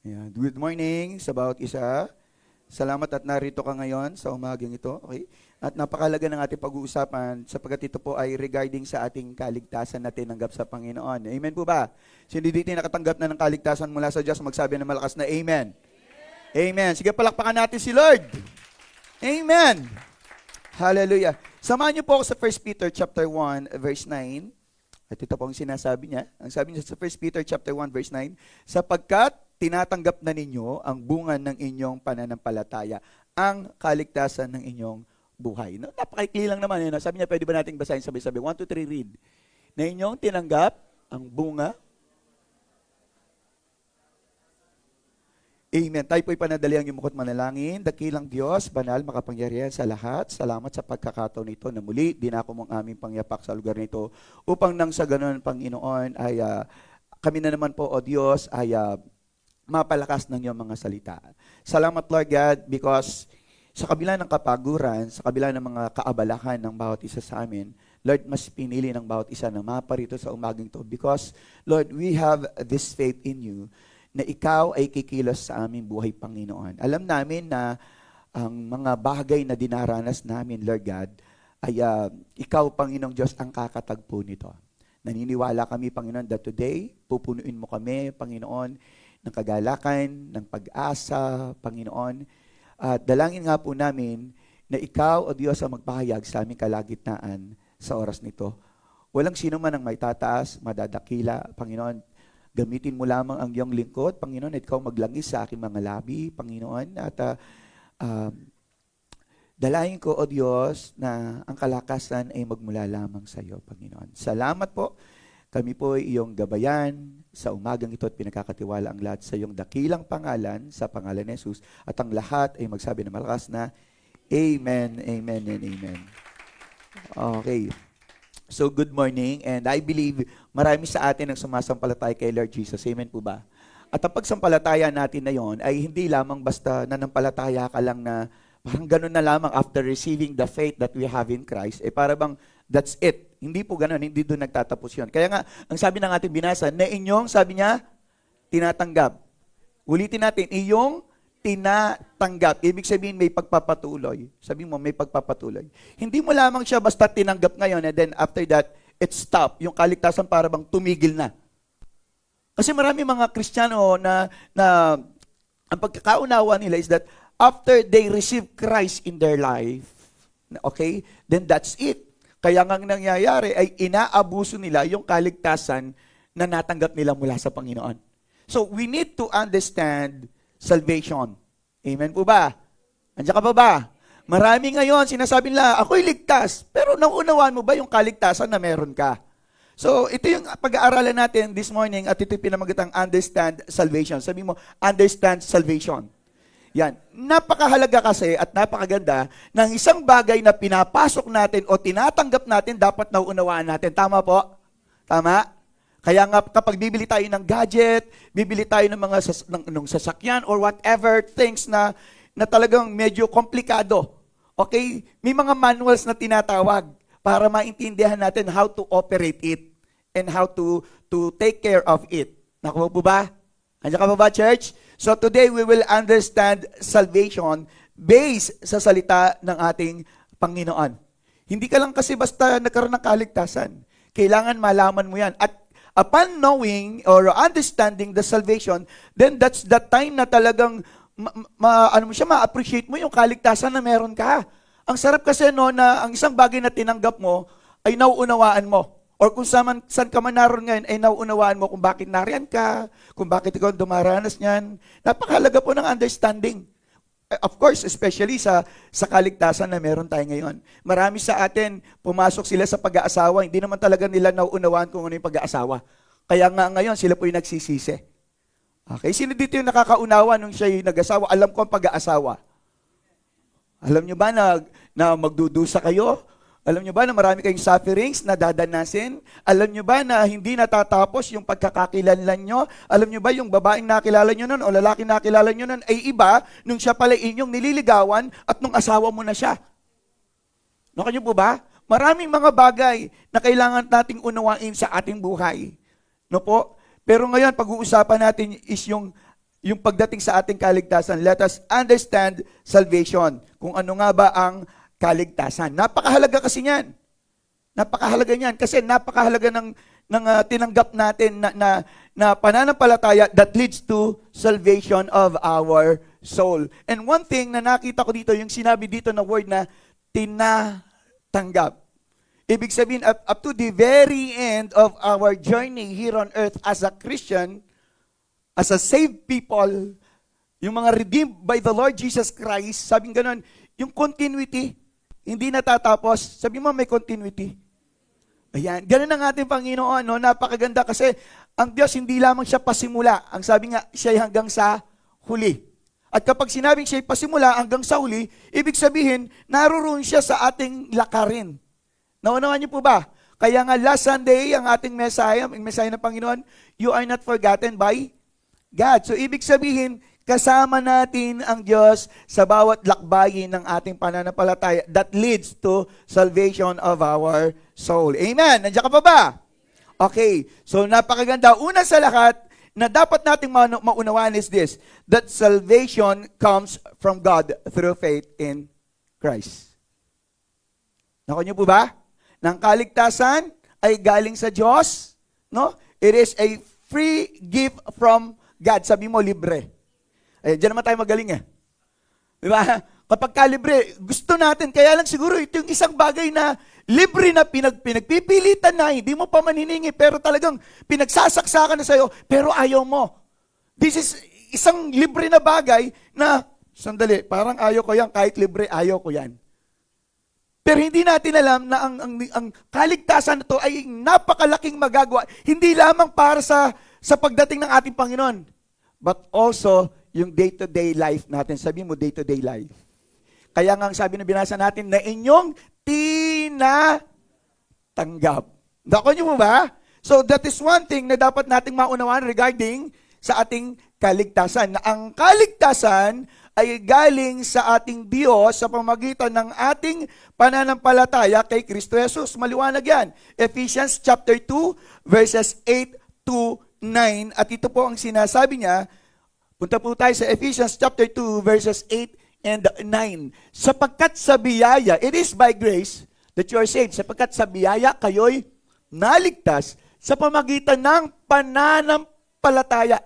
Ayan. Good morning sa bawat isa. Salamat at narito ka ngayon sa umagang ito. Okay? At napakalaga ng ating pag-uusapan sapagkat ito po ay regarding sa ating kaligtasan na tinanggap sa Panginoon. Amen po ba? Sino dito nakatanggap na ng kaligtasan mula sa Diyos, magsabi ng malakas na Amen. Amen. Sige, palakpakan natin si Lord. Amen. Hallelujah. Samahan niyo po ako sa 1 Peter chapter 1 verse 9. At ito po ang sinasabi niya. Ang sabi niya sa 1 Peter chapter 1 verse 9, sapagkat tinatanggap na ninyo ang bunga ng inyong pananampalataya, ang kaligtasan ng inyong buhay. No, napakaikli lang naman yun. Sabi niya, pwede ba nating basahin sabay-sabay? 1, 2, 3, read. Na inyong tinanggap ang bunga. Amen. Tayo po'y panadaliang yumukot manalangin. Dakilang Diyos, banal, makapangyarihan sa lahat. Salamat sa pagkakataon nito na muli, dinako mong aming pangyapak sa lugar nito upang nang sa ganun, Panginoon, ay kami na naman po, O Diyos, ay mapalakas ng iyong mga salita. Salamat, Lord God, because sa kabila ng kapaguran, sa kabila ng mga kaabalahan ng bawat isa sa amin, Lord, mas pinili ng bawat isa na maparito sa umaging to because, Lord, we have this faith in you na ikaw ay kikilos sa aming buhay, Panginoon. Alam namin na ang mga bagay na dinaranas namin, Lord God, ay ikaw, Panginoong Diyos, ang kakatagpo nito. Naniniwala kami, Panginoon, that today, pupunuin mo kami, Panginoon, ng kagalakan, ng pag-asa, Panginoon. At dalangin nga po namin na ikaw, O Diyos, ang magpahayag sa aming kalagitnaan sa oras nito. Walang sino man ang may tataas, madadakila, Panginoon. Gamitin mo lamang ang iyong lingkod, Panginoon, at ikaw maglangis sa aking mga labi, Panginoon. At dalahin ko, O Diyos, na ang kalakasan ay magmula lamang sa iyo, Panginoon. Salamat po. Kami po ay iyong gabayan sa umagang ito at pinagkakatiwala ang lahat sa iyong dakilang pangalan, sa pangalan ni Jesus. At ang lahat ay magsabi na malakas na, Amen, Amen, and Amen. Okay. So, good morning, and I believe marami sa atin ang sumasampalataya kay Lord Jesus. Amen po ba? At ang pagsampalataya natin na yon ay hindi lamang basta nanampalataya ka lang na parang ganun na lamang after receiving the faith that we have in Christ. Para bang that's it. Hindi po ganun, hindi doon nagtatapos yon. Kaya nga, ang sabi ng ating binasa, na inyong, sabi niya, tinatanggap. Ulitin natin, iyong tinatanggap. Ibig sabihin, may pagpapatuloy. Sabi mo, may pagpapatuloy. Hindi mo lamang siya basta tinanggap ngayon and then after that, it stop. Yung kaligtasan para bang tumigil na. Kasi marami mga Kristiyano na ang pagkakaunawa nila is that after they receive Christ in their life, okay, then that's it. Kaya nga nangyayari ay inaabuso nila yung kaligtasan na natanggap nila mula sa Panginoon. So, we need to understand salvation. Amen po ba? Andiyan ka pa ba? Marami ngayon, sinasabi nila, ako'y ligtas. Pero nauunawaan mo ba yung kaligtasan na meron ka? So, ito yung pag-aaralan natin this morning at ito yung pinamagatang understand salvation. Sabi mo, understand salvation. Yan. Napakahalaga kasi at napakaganda ng isang bagay na pinapasok natin o tinatanggap natin, dapat nauunawaan natin. Tama po? Tama? Kaya nga kapag bibili tayo ng gadget, bibili tayo ng mga ng sasakyan or whatever things na talagang medyo komplikado. Okay? May mga manuals na tinatawag para maintindihan natin how to operate it and how to take care of it. Nakuha po ba? Andiyan ka pa ba, church? So today we will understand salvation based sa salita ng ating Panginoon. Hindi ka lang kasi basta nagkaroon ng kaligtasan. Kailangan malaman mo yan. At upon knowing or understanding the salvation, then that's the time na talagang ma-appreciate mo yung kaligtasan na meron ka. Ang sarap kasi na ang isang bagay na tinanggap mo ay nauunawaan mo. Or kung saan ka man naroon ngayon ay nauunawaan mo kung bakit nariyan ka, kung bakit ikaw dumaranas niyan. Napakahalaga po ng understanding. Of course, especially sa kaligtasan na meron tayo ngayon. Marami sa atin, pumasok sila sa pag-aasawa, hindi naman talaga nila nauunawaan kung ano yung pag-aasawa. Kaya nga ngayon, sila po yung nagsisisi. Okay, sino dito yung nakakaunawa nung siya yung nag-asawa? Alam ko ang pag-aasawa. Alam nyo ba na magdudusa kayo? Alam nyo ba na marami kayong sufferings na dadanasin? Alam nyo ba na hindi natatapos yung pagkakakilanlan nyo? Alam nyo ba yung babaeng nakilala nyo nun o lalaking nakilala nyo nun ay iba nung siya pala inyong nililigawan at nung asawa mo na siya? Nakanyo po ba? Maraming mga bagay na kailangan nating unawain sa ating buhay. No po? Pero ngayon, pag-uusapan natin is yung yung pagdating sa ating kaligtasan. Let us understand salvation. Kung ano nga ba ang kaligtasan. Napakahalaga kasi niyan. Napakahalaga niyan kasi napakahalaga ng tinanggap natin na pananampalataya that leads to salvation of our soul. And one thing na nakita ko dito, yung sinabi dito na word na tinatanggap. Ibig sabihin, up to the very end of our journey here on earth as a Christian, as a saved people, yung mga redeemed by the Lord Jesus Christ, sabing ganun, yung continuity, hindi natatapos. Sabi mo, may continuity. Ayan, ganun ang ating Panginoon, no? Napakaganda kasi ang Diyos hindi lamang siya pasimula. Ang sabi nga, siya hanggang sa huli. At kapag sinabing siya pasimula hanggang sa huli, ibig sabihin, naroon siya sa ating lakarin. Naunawan niyo po ba? Kaya nga last Sunday, ang ating Messiah, ang Messiah ng Panginoon, you are not forgotten by God. So ibig sabihin, kasama natin ang Diyos sa bawat lakbayin ng ating pananampalataya that leads to salvation of our soul. Amen? Nandiyan ka pa ba? Okay. So napakaganda. Una sa lahat, na dapat nating maunawaan is this, that salvation comes from God through faith in Christ. Nakuha niyo po ba? Nang kaligtasan ay galing sa Diyos, no? It is a free gift from God. Sabi mo, libre. Ayan, dyan naman tayo magaling Di ba? Kapag kalibre, gusto natin, kaya lang siguro ito yung isang bagay na libre na pinagpipilitan na, hindi mo pa maniningi, pero talagang pinagsasaksakan na sa'yo, pero ayaw mo. This is isang libre na bagay na, sandali, parang ayaw ko yan, kahit libre, ayaw ko yan. Pero hindi natin alam na ang kaligtasan na to ay napakalaking magagawa, hindi lamang para sa pagdating ng ating Panginoon, but also yung day-to-day life natin. Sabi mo, day-to-day life. Kaya nga ang sabi na binasa natin, na inyong tinatanggap. Nakuha niyo mo ba? So that is one thing na dapat nating maunawaan regarding sa ating kaligtasan. Na ang kaligtasan ay galing sa ating Diyos sa pamamagitan ng ating pananampalataya kay Kristo Jesus. Maliwanag yan. Ephesians chapter 2, verses 8 to 9. At ito po ang sinasabi niya. Punta po tayo sa Ephesians chapter 2, verses 8 and 9. Sapagkat sa biyaya, it is by grace that you are saved. Sapagkat sa biyaya, kayo'y naligtas sa pamamagitan ng pananampalataya.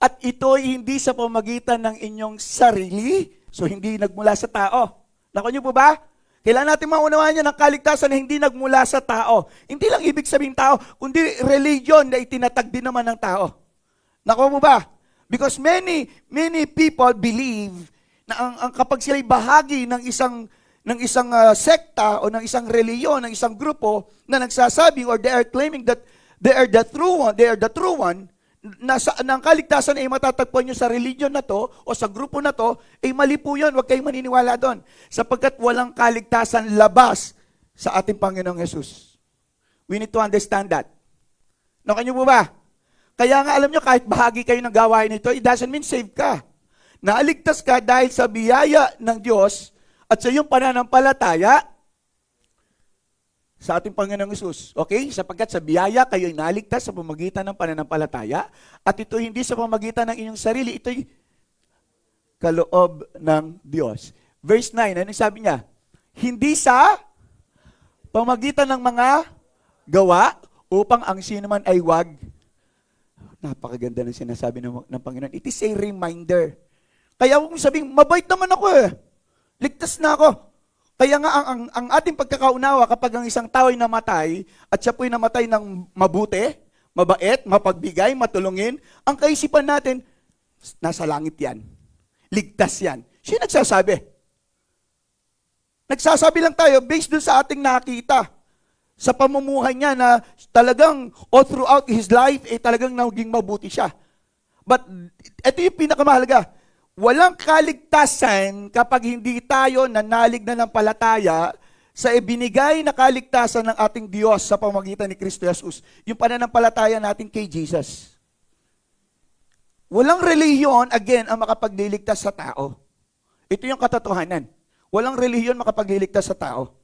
At ito'y hindi sa pamamagitan ng inyong sarili, so hindi nagmula sa tao. Nakuha niyo po ba? Kailangan natin maunawaan yan ang kaligtasan na hindi nagmula sa tao. Hindi lang ibig sabihin tao, kundi religion na itinatag din naman ng tao. Nakuha mo ba? Because many people believe na ang kapag sila'y bahagi ng isang sekta o ng isang reliyon, ng isang grupo na nagsasabing or they are claiming that they are the true one, na ang kaligtasan ay matatagpuan nyo sa religion na to o sa grupo na to, ay mali po yun. Huwag kayong maniniwala doon. Sapagkat walang kaligtasan labas sa ating Panginoong Jesus. We need to understand that. Nakuha niyo po ba? Kaya nga alam nyo, kahit bahagi kayo ng gawain nito, it doesn't mean save ka. Naaligtas ka dahil sa biyaya ng Diyos at sa iyong pananampalataya sa ating Panginoong Hesus. Okay? Sapagkat sa biyaya kayo'y naligtas sa pamamagitan ng pananampalataya at ito hindi sa pamamagitan ng inyong sarili, ito'y kaloob ng Diyos. Verse 9, ano sabi niya? Hindi sa pamamagitan ng mga gawa upang ang sino man ay wag. Napakaganda ng sinasabi ng Panginoon. It is a reminder. Kaya huwag mong sabihin, mabait naman ako Ligtas na ako. Kaya nga ang ating pagkakaunawa kapag ang isang tao ay namatay at siya po'y namatay ng mabuti, mabait, mapagbigay, matulungin, ang kaisipan natin, nasa langit yan. Ligtas yan. Siya nagsasabi. Nagsasabi lang tayo based dun sa ating nakita. Sa pamumuhay niya na talagang all throughout his life, talagang naging mabuti siya. But ito yung pinakamahalaga. Walang kaligtasan kapag hindi tayo nanalig na ng palataya sa ibinigay na kaligtasan ng ating Diyos sa pamamagitan ni Kristo Jesus. Yung pananampalataya natin kay Jesus. Walang relihiyon, again, ang makapagliligtas sa tao. Ito yung katotohanan. Walang relihiyon makapagliligtas sa tao.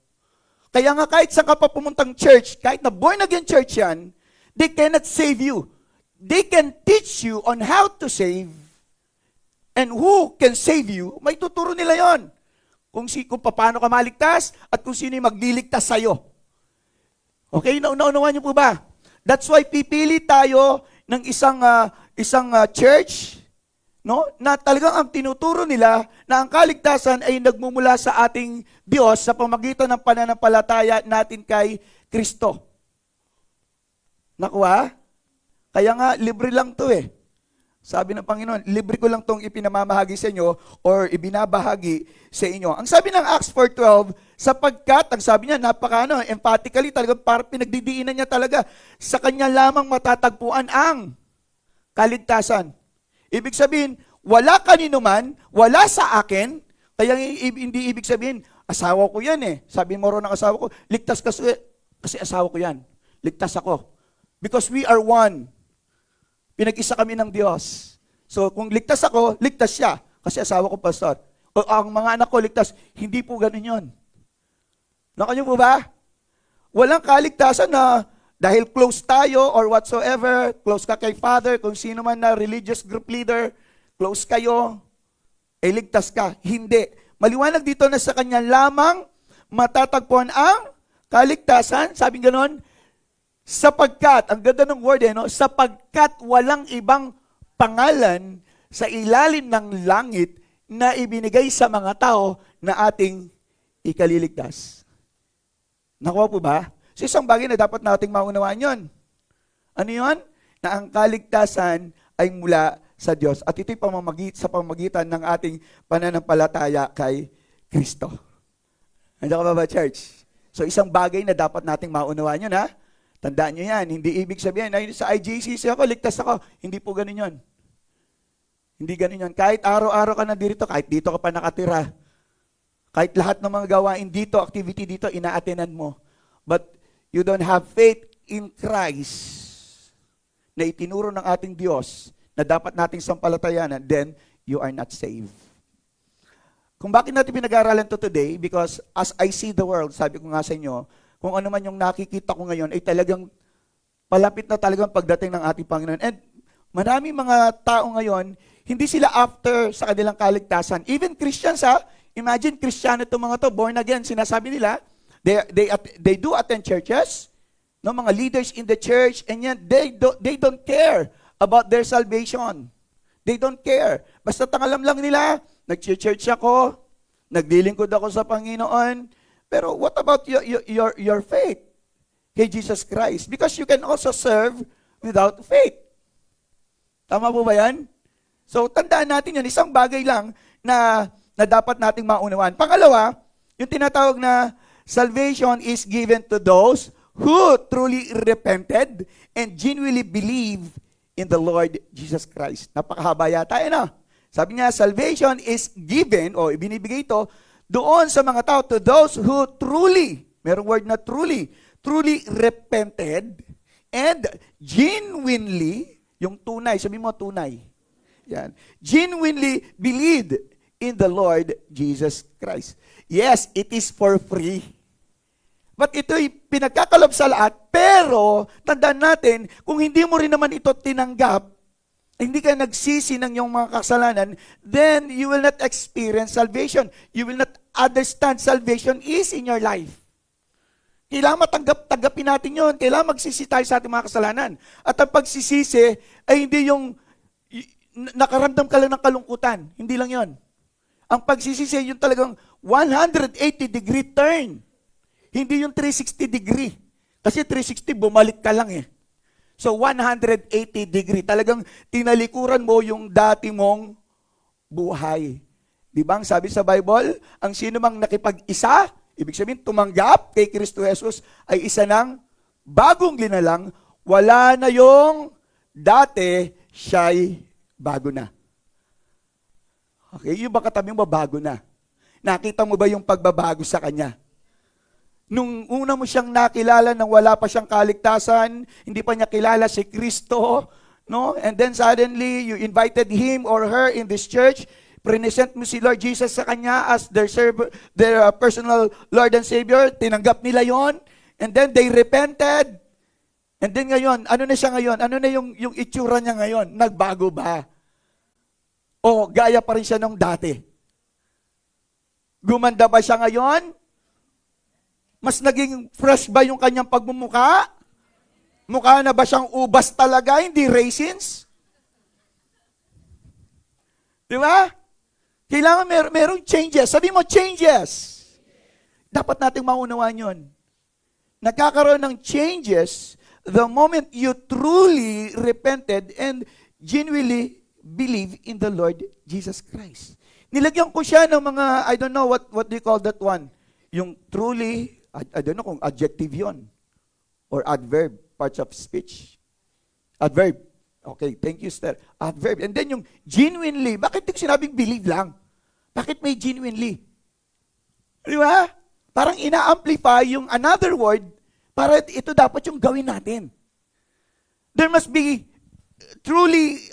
Kaya nga kahit saan ka pa pumuntang church, kahit na born again church yan, they cannot save you. they can teach you on how to save and who can save you, may tuturo nila yon. Kung paano ka maligtas at kung sino yung magliligtas sa'yo. Okay, naunawan niyo po ba? That's why pipili tayo ng isang church, no? Na talagang ang tinuturo nila na ang kaligtasan ay nagmumula sa ating Diyos sa pamamagitan ng pananampalataya natin kay Kristo. Nakuha? Kaya nga, libre lang to eh. Sabi ng Panginoon, libre ko lang tong ipinamamahagi sa inyo or ibinabahagi sa inyo. Ang sabi ng Acts 4:12, sapagkat, ang sabi niya, emphatically, talagang parang pinagdidiinan niya talaga, sa kanya lamang matatagpuan ang kaligtasan. Ibig sabihin, wala kanino man, wala sa akin, kaya hindi ibig sabihin, asawa ko yan eh. Sabi mo ron ng asawa ko, ligtas kasi asawa ko yan. Ligtas ako. Because we are one. Pinag-isa kami ng Diyos. So, kung ligtas ako, ligtas siya. Kasi asawa ko, pastor. O ang mga anak ko, ligtas. Hindi po ganun yun. Nakanyo po ba? Walang kaligtasan na dahil close tayo or whatsoever, close ka kay Father, kung sino man na religious group leader, close kayo, ay ligtas ka. Hindi. Maliwanag dito na sa kanya lamang matatagpuan ang kaligtasan. Sabi ganon, sapagkat, ang ganda ng word no? Sapagkat walang ibang pangalan sa ilalim ng langit na ibinigay sa mga tao na ating ikaliligtas. Nakuha po ba? So isang bagay na dapat nating maunawaan yon. Ano yon? Na ang kaligtasan ay mula sa Diyos. At ito'y sa pamamagitan ng ating pananampalataya kay Kristo. Handa ka ba, church? So isang bagay na dapat nating maunawaan yun, ha? Tandaan nyo yan, hindi ibig sabihin, ay, sa IJCC ako, ligtas ako. Hindi po ganun yun. Hindi ganun yun. Kahit araw-araw ka na dito, kahit dito ka pa nakatira, kahit lahat ng mga gawain dito, activity dito, ina-attenan mo. But you don't have faith in Christ na itinuro ng ating Diyos na dapat nating sampalatayanan, then you are not saved. Kung bakit natin pinag-aaralan to today, because as I see the world, sabi ko nga sa inyo, kung ano man yung nakikita ko ngayon, ay talagang palapit na talagang pagdating ng ating Panginoon. And maraming mga tao ngayon, hindi sila after sa kanilang kaligtasan. Even Christians, ha? Imagine, Kristiyano itong mga to, born again, sinasabi nila, they do attend churches, no, mga leaders in the church, and yet they don't care about their salvation. They don't care. Basta tangalam lang nila, nag-church ako, naglilingkod ako sa Panginoon. Pero what about your faith kay Jesus Christ? Because you can also serve without faith. Tama po ba yan? So, tandaan natin yan. Isang bagay lang na dapat nating maunawaan. Pangalawa, yung tinatawag na salvation is given to those who truly repented and genuinely believe in the Lord Jesus Christ. Napakahaba yata na. Sabi niya, salvation is given, o ibinibigay ito, doon sa mga tao, to those who truly, merong word na truly repented and genuinely, yung tunay, sabi mo tunay, yan, genuinely believed in the Lord Jesus Christ. Yes, it is for free. But ito'y pinagkakalob sa lahat, pero tandaan natin, kung hindi mo rin naman ito tinanggap, hindi ka nagsisi ng iyong mga kasalanan, then you will not experience salvation. You will not understand salvation is in your life. Kailangan tanggapin natin yun. Kailangan magsisi tayo sa ating mga kasalanan. At ang pagsisisi ay hindi yung nakaramdam ka lang ng kalungkutan. Hindi lang yun. Ang pagsisisi yung talagang 180-degree turn. Hindi yung 360-degree. Kasi 360, bumalik ka lang eh. So 180-degree. Talagang tinalikuran mo yung dati mong buhay. Di ba ang sabi sa Bible, ang sino mang nakipag-isa, ibig sabihin tumanggap kay Kristo Jesus, ay isa ng bagong linalang, wala na yung dati, siya'y bago na. Okay, yung ba katabing mo, bago na? Nakita mo ba yung pagbabago sa kanya? Nung una mo siyang nakilala nang wala pa siyang kaligtasan, hindi pa niya kilala si Kristo, no? And then suddenly, you invited him or her in this church, present mo si Lord Jesus sa kanya as their personal Lord and Savior, tinanggap nila yon, and then they repented, And then ngayon, ano na siya ngayon? Ano na yung itsura niya ngayon? Nagbago ba? O gaya pa rin siya nung dati? Gumanda ba siya ngayon? Mas naging fresh ba yung kanyang pagmumukha? Mukha na ba siyang ubas talaga, hindi raisins? Di ba? Kailangan merong changes. Sabi mo, changes. Dapat nating maunawaan yun. Nagkakaroon ng changes the moment you truly repented and genuinely believe in the Lord Jesus Christ. Nilagyan ko siya ng mga, I don't know, what do you call that one? Yung truly, I don't know kung adjective yon or adverb, parts of speech. Adverb. Okay, thank you, Esther. Adverb. And then yung genuinely, bakit yung sinabing believe lang? Bakit may genuinely? Di ba? Parang ina-amplify yung another word para ito dapat yung gawin natin. There must be truly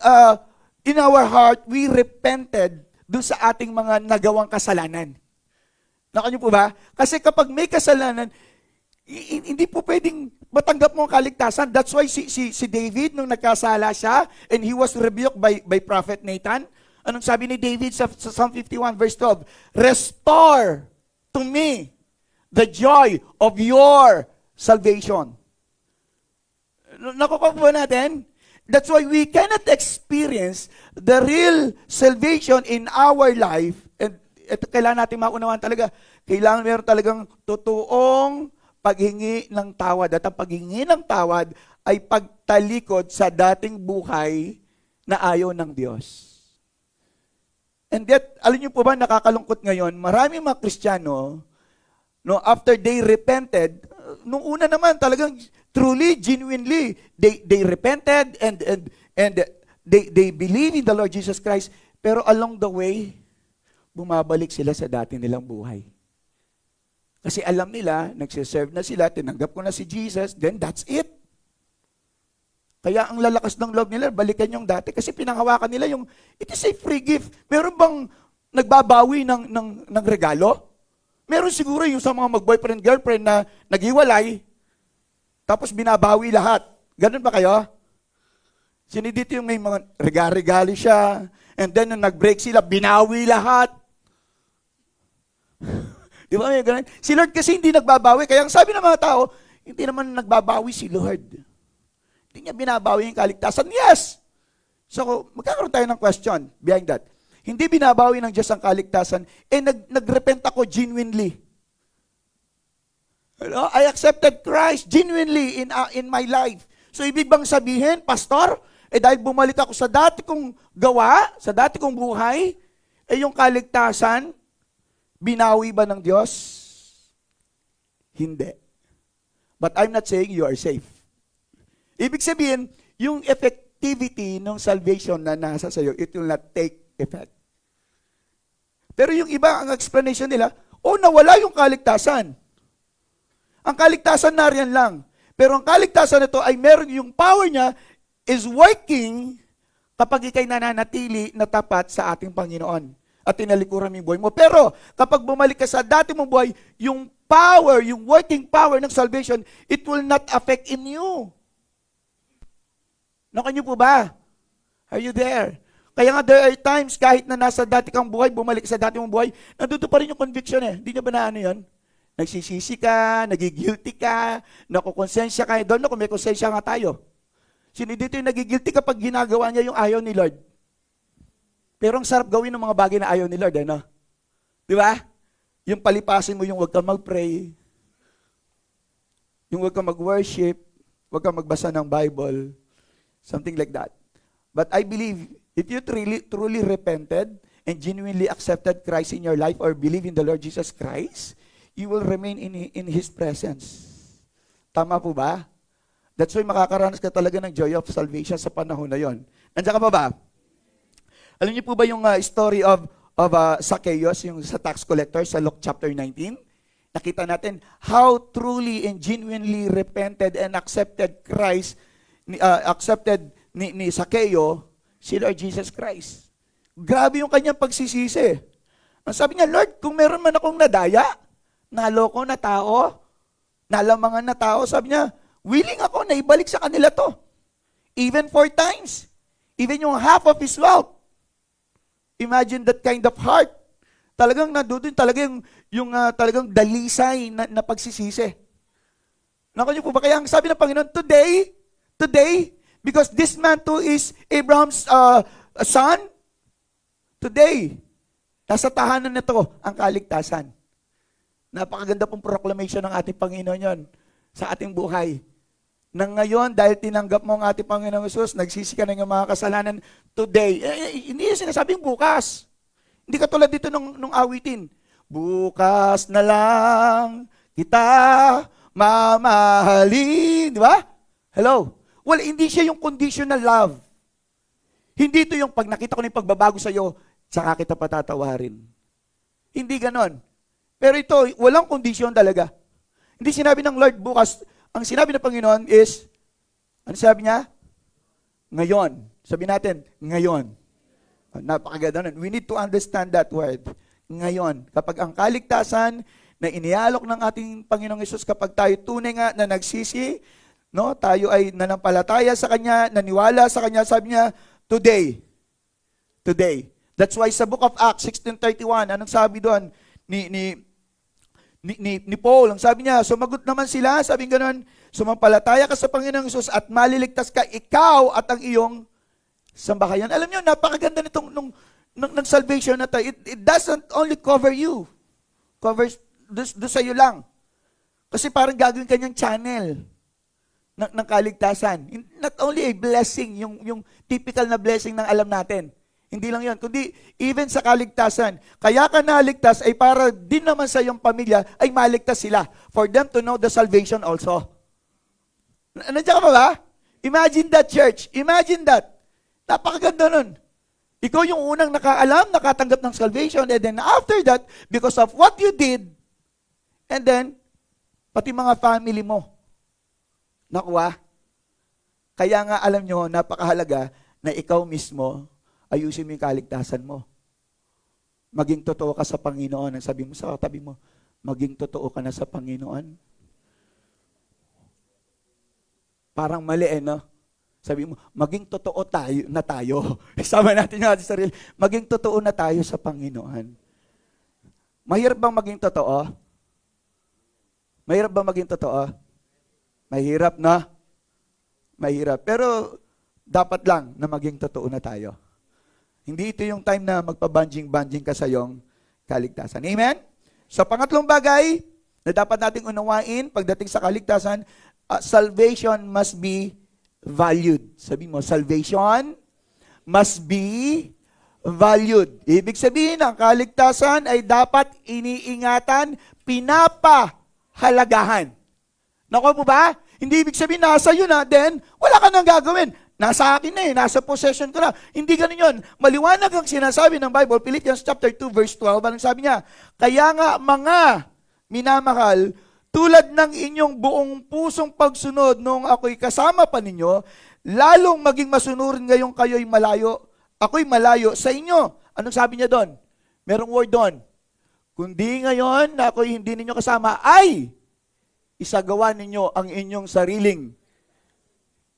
in our heart, we repented doon sa ating mga nagawang kasalanan. Nakanyo po ba? Kasi kapag may kasalanan, hindi po pwedeng matanggap mo ang kaligtasan. That's why si David, nung nagkasala siya, and he was rebuked by Prophet Nathan, anong sabi ni David sa Psalm 51 verse 12? Restore to me the joy of your salvation. Nakukuha po natin? That's why we cannot experience the real salvation in our life. And ito kailangan natin maunawaan talaga. Kailangan meron talagang totoong paghingi ng tawad. At ang paghingi ng tawad ay pagtalikod sa dating buhay na ayaw ng Diyos. And yet, alam niyo po ba, nakakalungkot ngayon, maraming mga Kristiyano, no, after they repented, nung una naman talagang truly, genuinely, they repented and they believe in the Lord Jesus Christ, pero along the way, bumabalik sila sa dati nilang buhay. Kasi alam nila, nagsiserve na sila, tinanggap ko na si Jesus, then that's it. Kaya ang lalakas ng loob nila, balikan yung dati, kasi pinanghawakan nila yung, it is a free gift. Meron bang nagbabawi ng regalo? Meron siguro yung sa mga mag-boyfriend, girlfriend na naghiwalay, tapos binabawi lahat. Ganun ba kayo? Sino dito yung may mga regalo siya, and then nung nag-break sila, binawi lahat. Di ba may ganun? Si Lord kasi hindi nagbabawi, kaya ang sabi ng mga tao, hindi naman nagbabawi si Lord. Hindi niya binabawi yung kaligtasan. Yes! So, magkakaroon tayo ng question behind that. Hindi binabawi ng Diyos ang kaligtasan, nagrepent ako genuinely. I accepted Christ genuinely in my life. So, ibig bang sabihin, Pastor, dahil bumalik ako sa dati kong gawa, sa dati kong buhay, yung kaligtasan, binawi ba ng Diyos? Hindi. But I'm not saying you are safe. Ibig sabihin, yung effectivity ng salvation na nasa sa'yo, it will not take effect. Pero yung iba, ang explanation nila, nawala yung kaligtasan. Ang kaligtasan nariyan lang. Pero ang kaligtasan nito ay meron yung power niya is working kapag ikay nananatili na tapat sa ating Panginoon at tinalikuran mo yung buhay mo. Pero kapag bumalik ka sa dati mong buhay, yung power, yung working power ng salvation, it will not affect in you. Nakanyo po ba? Are you there? Kaya nga there are times kahit na nasa dati kang buhay, bumalik sa dati mong buhay, nandito pa rin yung conviction eh. Hindi niya ba na ano yun? Nagsisisi ka, nagigilty ka, nakukonsensya ka. Doon na kung may konsensya nga tayo. Sino dito yung nagigilty kapag ginagawa niya yung ayaw ni Lord? Pero ang sarap gawin ng mga bagay na ayaw ni Lord, ano? Di ba? Yung palipasin mo yung huwag kang mag-pray, yung huwag kang mag-worship, huwag kang magbasa ng Bible, something like that. But I believe, if you truly repented and genuinely accepted Christ in your life or believe in the Lord Jesus Christ, you will remain in His presence. Tama po ba? That's why makakaranas ka talaga ng joy of salvation sa panahon na yon. Nandiyan ka pa ba? Alam niyo po ba yung story of Zacchaeus, yung sa tax collector sa Luke chapter 19? Nakita natin how truly and genuinely repented and accepted Christ, accepted ni Zacchaeus, si Lord Jesus Christ. Grabe yung kanyang pagsisisi. Ang sabi niya, Lord, kung meron man akong nadaya, naloko na tao, nalamangan na tao, sabi niya, willing ako na ibalik sa kanila to. Even 4 times. Even yung half of his wealth. Imagine that kind of heart. Talagang nandoon talaga yung talagang dalisay na pagsisisi. Naku niyo po ba? Kaya ang sabi ng Panginoon, today, because this man too is Abraham's son, today, nasa tahanan na to ang kaligtasan. Napakaganda pong proclamation ng ating Panginoon yon sa ating buhay. Nang ngayon, dahil tinanggap mo ang ating Panginoong Jesus, nagsisi ka ng mga kasalanan today. Hindi yung sinasabing bukas. Hindi katulad dito nung awitin. Bukas na lang kita mamahalin. Di ba? Hello? Well, hindi siya yung conditional love. Hindi ito yung pag nakita ko na yung pagbabago sa'yo, saka kita patatawarin. Hindi ganon. Pero ito, walang kondisyon talaga. Hindi sinabi ng Lord bukas. Ang sinabi ng Panginoon is, ano sabi niya? Ngayon. Sabi natin, ngayon. Napakaganda nun. We need to understand that word. Ngayon. Kapag ang kaligtasan na inialok ng ating Panginoong Hesus, kapag tayo tunay nga na nagsisi, no, tayo ay nanampalataya sa Kanya, naniwala sa Kanya, sabi niya, today. Today. That's why sa Book of Acts 16:31, anong sabi doon ni Paul? Ang sabi niya, sumagot naman sila, sabi ganoon, sumampalataya ka sa Panginoong Hesus at maliligtas ka, ikaw at ang iyong sambahayan. Alam niyo, napakaganda nitong ng salvation na to. It doesn't only cover you. Covers do sa iyo lang. Kasi parang gagawin kanyang channel ng kaligtasan. Not only a blessing, yung typical na blessing ng alam natin. Hindi lang yun, kundi even sa kaligtasan. Kaya ka naligtas ay para din naman sa iyong pamilya ay maligtas sila. For them to know the salvation also. Nandiyan ka ba? Imagine that, church. Imagine that. Napakaganda nun. Ikaw yung unang nakaalam, nakatanggap ng salvation, and then after that, because of what you did, and then, pati mga family mo, nakuha. Kaya nga alam nyo, napakahalaga na ikaw mismo, ayusin mo yung kaligtasan mo. Maging totoo ka sa Panginoon. Ang sabi mo sa katabi mo, maging totoo ka na sa Panginoon. Parang mali no? Sabi mo, maging totoo tayo. Isama natin yung ating sarili. Maging totoo na tayo sa Panginoon. Mahirap bang maging totoo? Mahirap bang maging totoo? Mahirap na? Mahirap. Pero dapat lang na maging totoo na tayo. Hindi ito yung time na magpa-banjing-banjing ka sa iyong kaligtasan. Amen? So, pangatlong bagay na dapat nating unawain pagdating sa kaligtasan, salvation must be valued. Sabi mo, salvation must be valued. Ibig sabihin, ang kaligtasan ay dapat iniingatan, pinapahalagahan. Nakuha mo ba? Hindi ibig sabihin, nasa yun then wala ka nang gagawin. Nasa akin na nasa possession ko na. Hindi ganun yun. Maliwanag ang sinasabi ng Bible, Philippians chapter 2, verse 12, anong sabi niya? Kaya nga, mga minamahal, tulad ng inyong buong pusong pagsunod noong ako'y kasama pa ninyo, lalong maging masunurin ngayong kayo'y malayo, ako'y malayo sa inyo. Anong sabi niya doon? Merong word doon. Kundi ngayon na ako'y hindi ninyo kasama, ay isagawa ninyo ang inyong sariling.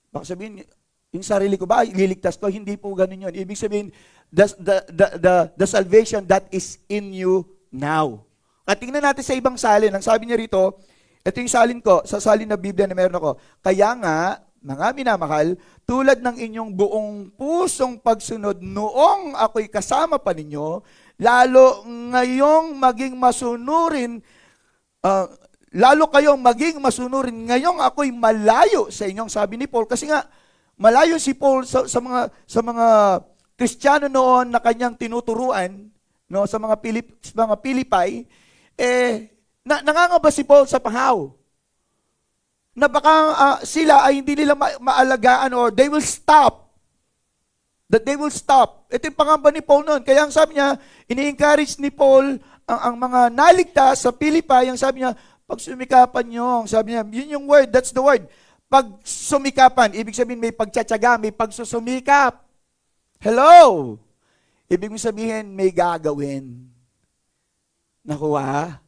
Baka sabihin, yung sarili ko ba, liligtas ko? Hindi po ganun yun. Ibig sabihin, the salvation that is in you now. At tingnan natin sa ibang salin. Ang sabi niya rito, ito yung salin ko, sa salin na Biblia na meron ako. Kaya nga, mga minamahal, tulad ng inyong buong pusong pagsunod noong ako'y kasama pa ninyo, lalo ngayong maging masunurin, lalo kayong maging masunurin ngayong ako'y malayo sa inyong, sabi ni Paul. Kasi nga, malayo si Paul sa mga Kristiyano noon na kanyang tinuturuan, no, sa mga Pilipay, nangangamba si Paul sa pahaw. Na baka sila ay hindi nila maalagaan or they will stop. That they will stop. Ito yung pangamba ni Paul noon. Kaya ang sabi niya, ini-encourage ni Paul ang mga naligtas sa Pilipay, ang sabi niya, pagsumikapan nyo, sabi niya, yun yung word, that's the word. Pagsumikapan, ibig sabihin may pagtsatsaga, may pagsusumikap. Hello! Ibig sabihin may gagawin. Nakuha?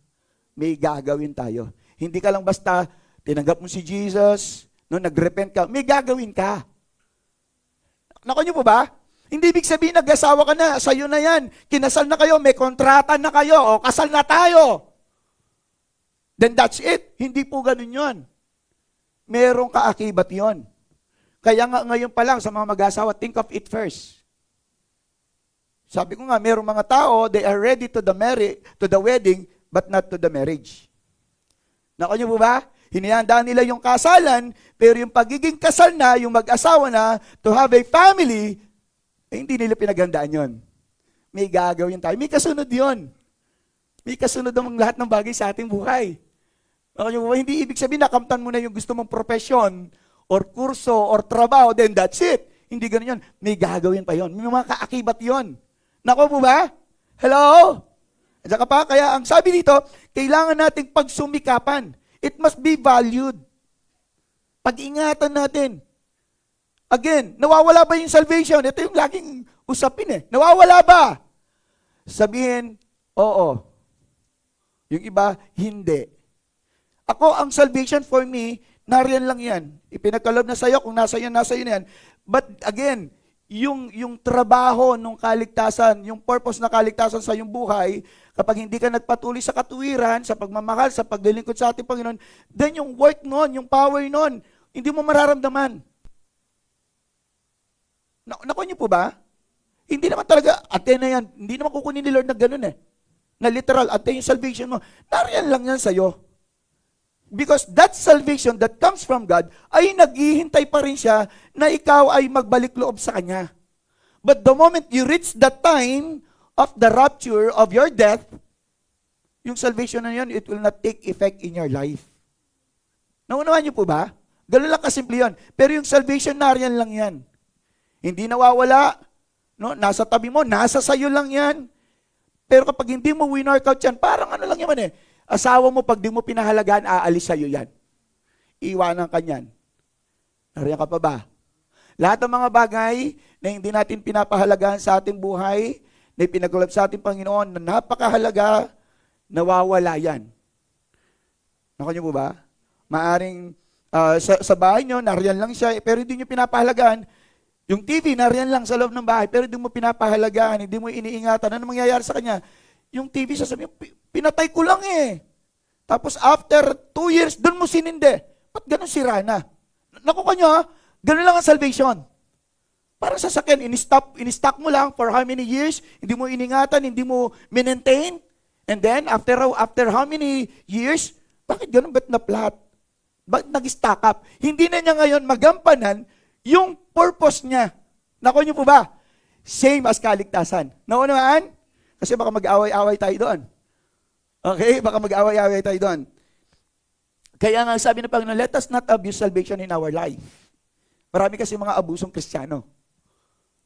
May gagawin tayo. Hindi ka lang basta tinanggap mo si Jesus, no, nagrepent ka, may gagawin ka. Nako niyo po ba? Hindi ibig sabihin nag-asawa ka na, sa'yo na yan, kinasal na kayo, may kontrata na kayo, o kasal na tayo. Then that's it. Hindi po ganun yun. Merong kaakibat yon. Kaya nga ngayon pa lang sa mga mag-asawa, think of it first. Sabi ko nga, merong mga tao, they are ready to the wedding, but not to the marriage. Nako niyo po ba? Hinihanda nila yung kasalan, pero yung pagiging kasal na, yung mag-asawa na, to have a family, hindi nila pinaghandaan yon. May gagawin tayo. May kasunod yon. May kasunod ang lahat ng bagay sa ating buhay. Nako niyo po ba? Hindi ibig sabihin, nakamtan mo na yung gusto mong profesyon, or kurso, or trabaho, then that's it. Hindi ganun yun. May gagawin pa yon. May mga kaakibat yon. Nako po ba? Hello? At saka pa, kaya ang sabi dito, kailangan nating pagsumikapan. It must be valued. Pag-ingatan natin. Again, nawawala ba yung salvation? Ito yung laging usapin eh. Nawawala ba? Sabihin, oo. Yung iba, hindi. Ako, ang salvation for me, nariyan lang yan. Ipinagkalob na sa'yo, kung nasa iyo na yan. But again, yung trabaho ng kaligtasan, yung purpose na kaligtasan sa iyong buhay, kapag hindi ka nagpatuloy sa katuwiran, sa pagmamahal, sa paglilingkod sa ating Panginoon, then yung work nun, yung power nun, hindi mo mararamdaman. Naku niyo po ba? Hindi naman talaga, ate na yan, hindi naman kukunin ni Lord na ganun eh. Na literal, ate yung salvation mo, nariyan lang yan sa'yo. Because that salvation that comes from God ay naghihintay pa rin siya na ikaw ay magbalik loob sa Kanya. But the moment you reach the time of the rapture of your death, yung salvation na yun, it will not take effect in your life. Naunawaan niyo po ba? Ganun lang kasimple yun. Pero yung salvation, nariyan lang yan. Hindi nawawala. No? Nasa tabi mo, nasa sayo lang yan. Pero kapag hindi mo winark out yan, parang ano lang yaman eh. Asawa mo, pag di mo pinahalagaan, aalis sa'yo yan. Iwanan ka niyan. Nariyan ka pa ba? Lahat ng mga bagay na hindi natin pinapahalagaan sa ating buhay, na ipinagkaloob sa ating Panginoon, na napakahalaga, nawawala yan. Naku niyo po ba? Maaring sa bahay nyo, nariyan lang siya, pero hindi nyo pinapahalagaan. Yung TV, nariyan lang sa loob ng bahay, pero hindi mo pinapahalagaan, hindi mo iniingatan. Ano mangyayari sa kanya? Yung TV, sasabihin, pinatay ko lang eh. Tapos after 2 years, doon mo sininde. Ba't ganun sira na? Naku kanyo ha, ganun lang ang salvation. Parang sasakyan, in-stock mo lang for how many years, hindi mo iningatan, hindi mo maintain. And then, after how many years, bakit ganun? Ba't na-flat? Bakit nag-stock up? Hindi na niya ngayon magampanan yung purpose niya. Naku nyo po ba? Same as kaligtasan. Naunawaan? Kasi baka mag-away-away tayo doon. Okay? Baka mag-away-away tayo doon. Kaya nga sabi ng Panginoon, let us not abuse salvation in our life. Marami kasi mga abusong Kristiyano.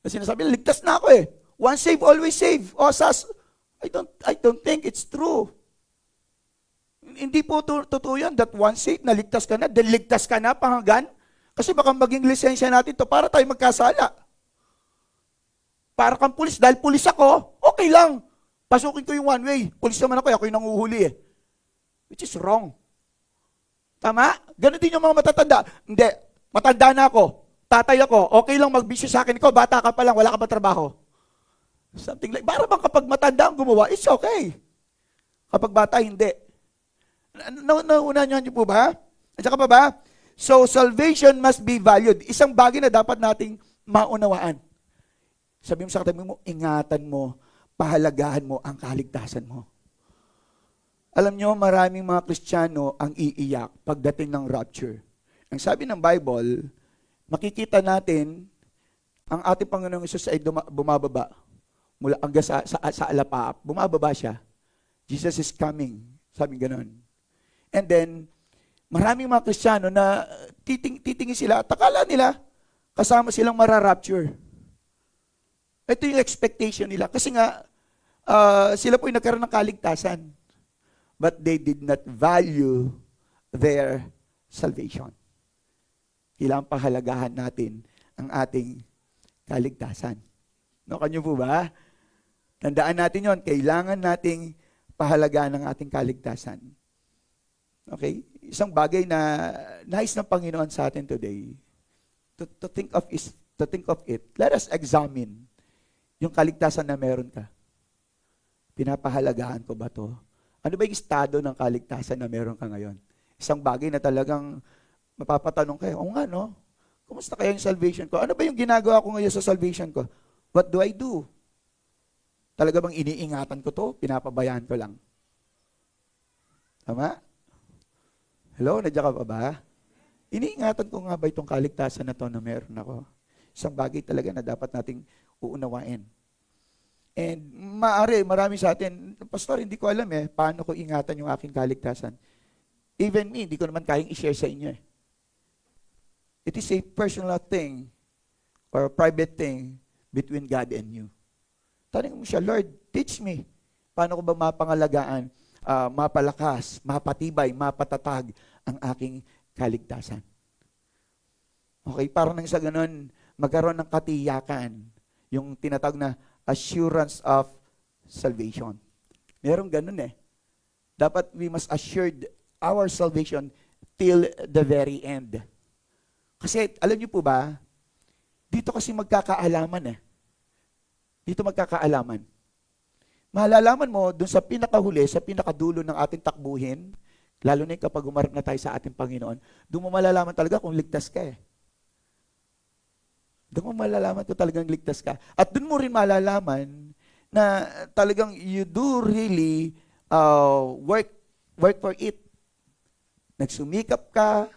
Kasi sinasabi, ligtas na ako eh. Once saved, always saved. O sas, I don't think it's true. Hindi po totoo yan that once saved, naligtas ka na, then ligtas ka na panghagan. Kasi baka maging lisensya natin to para tayo magkasala. Para kang pulis, dahil pulis ako, okay lang. Pasukin ko yung one way. Pulis naman ako yung nanguhuli eh. Which is wrong. Tama? Ganon din yung mga matatanda. Hindi, matanda na ako. Tatay ako, okay lang magbisyo sa akin. Ikaw, bata ka pa lang, wala ka pa trabaho. Something like, para bang kapag matanda ang gumawa, it's okay. Kapag bata, hindi. Nauna niyo po ba? At saka pa ba? So, salvation must be valued. Isang bagay na dapat nating maunawaan. Sabi mo sa katabi mo, ingatan mo, pahalagahan mo ang kaligtasan mo. Alam nyo, maraming mga Kristiyano ang iiyak pagdating ng rapture. Ang sabi ng Bible, makikita natin, ang ating Panginoong Hesus ay bumababa mula hanggang sa alapaap. Bumababa siya. Jesus is coming. Sabi ganon. And then, maraming mga Kristiyano na titingin sila at akala nila kasama silang mararapture. Ito yung expectation nila. Kasi nga, sila po yung nagkaroon ng kaligtasan. But they did not value their salvation. Kailangan pahalagahan natin ang ating kaligtasan. No, kanyo po ba? Tandaan natin yon. Kailangan nating pahalagahan ang ating kaligtasan. Okay? isang bagay na nais ng Panginoon sa atin today, to think of it, let us examine yung kaligtasan na meron ka. Pinapahalagaan ko ba to? Ano ba yung estado ng kaligtasan na meron ka ngayon? Isang bagay na talagang mapapatanong kayo, o nga no, kumusta kaya yung salvation ko? Ano ba yung ginagawa ko ngayon sa salvation ko? What do I do? Talaga bang iniingatan ko to? Pinapabayaan ko lang. Tama? Hello, nandiyan ka pa ba? Iniingatan ko nga ba itong kaligtasan na to na meron ako? Isang bagay talaga na dapat nating uunawain. And marami sa atin, Pastor, hindi ko alam paano ko ingatan yung aking kaligtasan. Even me, hindi ko naman kayang i-share sa inyo It is a personal thing or a private thing between God and you. Tanong mo siya, Lord, teach me. Paano ko ba mapangalagaan, mapalakas, mapatibay, mapatatag ang aking kaligtasan? Okay, parang nang sa ganun, magkaroon ng katiyakan, yung tinatawag na assurance of salvation. Merong ganun Dapat we must assured our salvation till the very end. Kasi alam niyo po ba, dito kasi magkakaalaman Dito magkakaalaman. Malalaman mo dun sa pinakahuli, sa pinakadulo ng ating takbuhin, lalo na kapag umarap na tayo sa ating Panginoon, doon mo malalaman talaga kung ligtas ka Doon mo malalaman kung talagang ligtas ka. At doon mo rin malalaman na talagang you do really work for it. Nagsumikap ka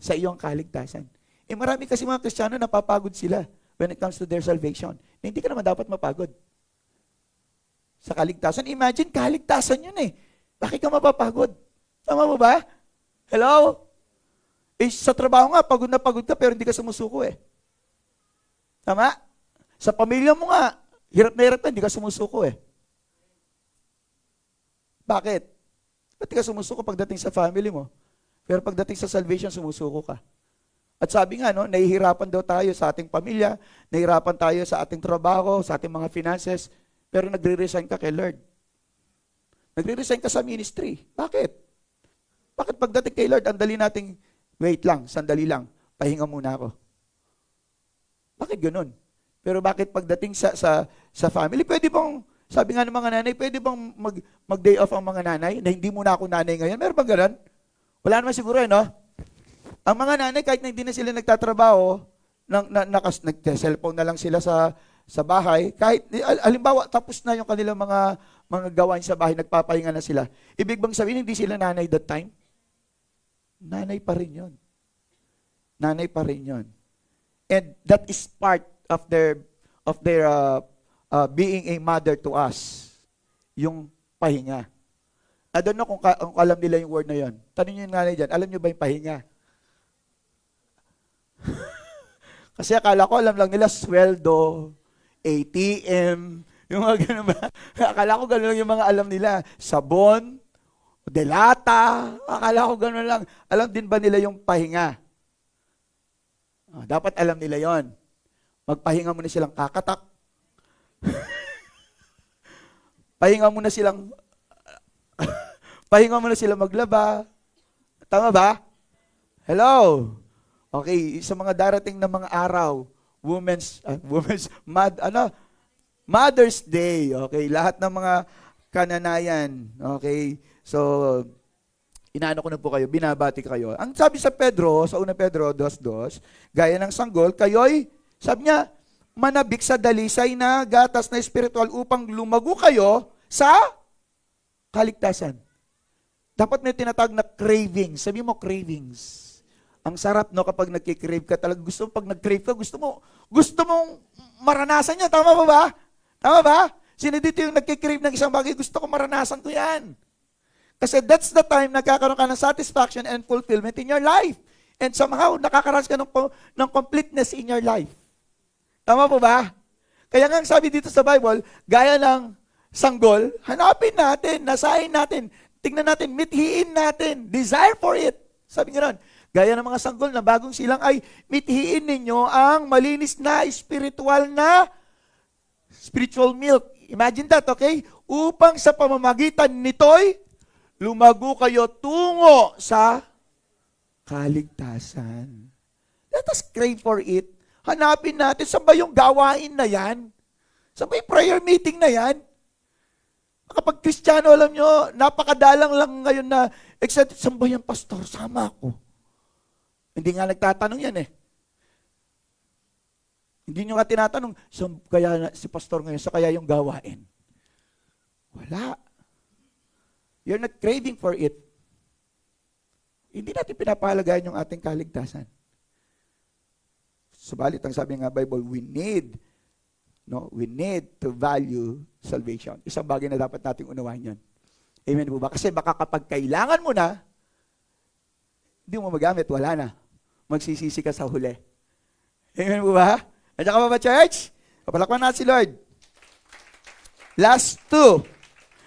sa iyong kaligtasan. Marami kasi mga Kristiyano napapagod sila when it comes to their salvation. Hindi ka naman dapat mapagod sa kaligtasan. Imagine, kaligtasan yun Bakit ka mapapagod? Tama mo ba? Hello? Sa trabaho nga, pagod na pagod ka pero hindi ka sumusuko Tama? Sa pamilya mo nga, hirap na hirap ka, hindi ka sumusuko Bakit? Ba't ka sumusuko pagdating sa family mo? Pero pagdating sa salvation, sumusuko ka. At sabi nga, nahihirapan daw tayo sa ating pamilya, nahihirapan tayo sa ating trabaho, sa ating mga finances, pero nagre-resign ka kay Lord. Nagre-resign ka sa ministry. Bakit? Bakit pagdating kay Lord, andali nating, wait lang, sandali lang, pahinga muna ako. Bakit ganun? Pero bakit pagdating sa family, pwede bang, sabi nga ng mga nanay, pwede bang mag-day off ang mga nanay, na hindi muna ako nanay ngayon? Meron bang ganun? Wala naman siguro Ang mga nanay, kahit na hindi na sila nagtatrabaho, nag-cellphone na lang sila sa bahay, kahit, halimbawa, tapos na yung kanilang mga gawain sa bahay, nagpapahinga na sila. Ibig bang sabihin, hindi sila nanay that time? Nanay pa rin yun. Nanay pa rin yun. And that is part of their being a mother to us. Yung pahinga. I don't know kung alam nila yung word na yun. Tanong nyo yung nanay dyan, alam nyo ba yung pahinga? Kasi akala ko alam lang nila sweldo, ATM, yung mga ganun ba? Akala ko ganun lang yung mga alam nila. Sabon, delata, akala ko ganun lang. Alam din ba nila yung pahinga? Dapat alam nila yon. Magpahinga muna silang kakatak. Pahinga muna silang maglaba. Tama ba? Hello? Okay, sa mga darating na mga araw, Mother's Day, okay, lahat ng mga kananayan, okay, so, inaano ko na po kayo, binabati kayo. Ang sabi sa Pedro, sa 1 Pedro 2:2, gaya ng sanggol, kayo'y, sabi niya, manabik sa dalisay na gatas na espiritual upang lumago kayo sa kaligtasan. Dapat may tinatawag na cravings. Sabi mo, cravings. Ang sarap kapag nagki-crave ka talaga. Pag nag-crave ka, gusto mong maranasan niya. Tama ba? Tama ba? Sino dito yung nagki-crave ng isang bagay? Gusto ko maranasan ko yan. Kasi that's the time nagkakaroon ka ng satisfaction and fulfillment in your life. And somehow, nakakaranas ka ng completeness in your life. Tama po ba? Kaya nga sabi dito sa Bible, gaya ng sanggol, hanapin natin, nasahin natin, tingnan natin, mithiin natin, desire for it. Sabi nga nun, gaya ng mga sanggol na bagong silang ay mithiin ninyo ang malinis na spiritual milk. Imagine that, okay? Upang sa pamamagitan nito'y lumago kayo tungo sa kaligtasan. Let us crave for it. Hanapin natin, saan ba yung gawain na yan? Saan ba yung prayer meeting na yan? Kapag Kristiyano, alam nyo, napakadalang lang ngayon na, excited, saan ba yan, pastor? Sama ako. Hindi nga nagtatanong yan eh. Hindi nyo nga tinatanong, saan kaya si pastor ngayon, sa kaya yung gawain? Wala. You're not craving for it. Hindi natin pinapahalagaan yung ating kaligtasan. Subalit, ang sabi nga Bible, we need to value salvation. Isang bagay na dapat nating unawain yan. Amen po ba? Kasi baka kapag kailangan mo na, hindi mo magamit, wala na. Magsisisi ka sa huli. Amen po ba? Nandiyan ka ba church? Kapalakpan natin si Lord. Last two.